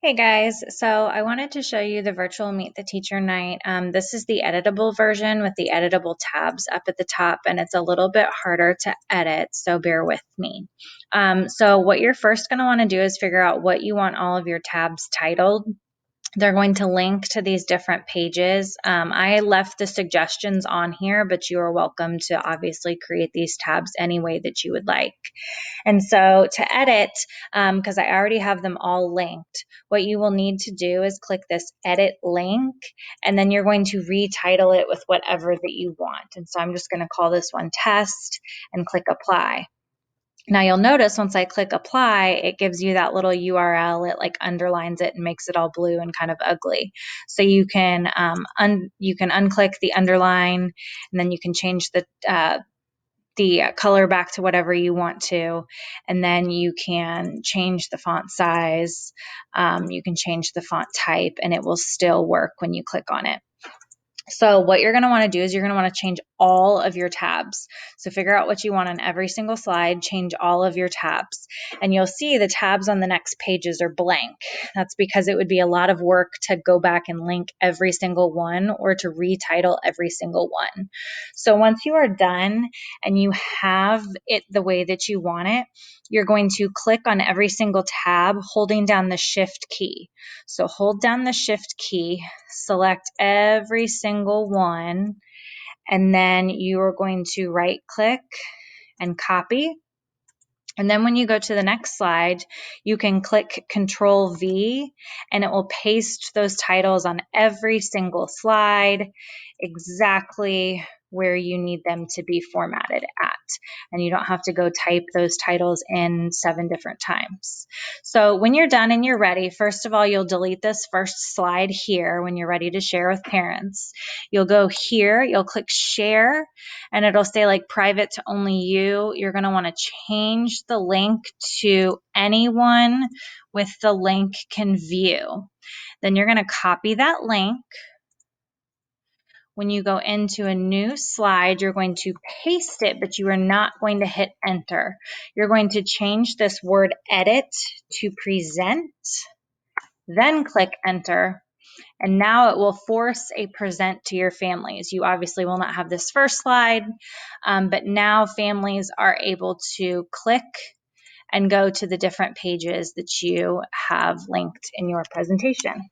Hey guys, so I wanted to show you the virtual Meet the Teacher night. This is the editable version with the editable tabs up at the top, and it's a little bit harder to edit, so bear with me. So what you're first going to want to do is figure out what you want all of your tabs titled. They're going to link to these different pages. I left the suggestions on here, but you are welcome to obviously create these tabs any way that you would like. And so to edit, because I already have them all linked, what you will need to do is click this edit link, and then you're going to retitle it with whatever that you want. And so I'm just going to call this one test and click apply. Now you'll notice once I click apply, it gives you that little URL. It like underlines it and makes it all blue and kind of ugly. So you can unclick the underline, and then you can change the color back to whatever you want to, and then you can change the font size. You can change the font type, and it will still work when you click on it. So what you're going to want to do is you're going to want to change all of your tabs. So figure out what you want on every single slide, change all of your tabs, and you'll see the tabs on the next pages are blank. That's because it would be a lot of work to go back and link every single one or to retitle every single one. So once you are done and you have it the way that you want it, you're going to click on every single tab holding down the shift key. So hold down the shift key, select every single one, and then you are going to right click and copy. And then when you go to the next slide, you can click Control V and it will paste those titles on every single slide exactly where you need them to be formatted at. And you don't have to go type those titles in 7 different times. So when you're done and you're ready, first of all, you'll delete this first slide here when you're ready to share with parents. You'll go here, you'll click share, and it'll say like private to only you. You're going to want to change the link to anyone with the link can view. Then you're going to copy that link. When you go into a new slide, you're going to paste it, but you are not going to hit enter. You're going to change this word edit to present, then click enter. And now it will force a present to your families. You obviously will not have this first slide, but now families are able to click and go to the different pages that you have linked in your presentation.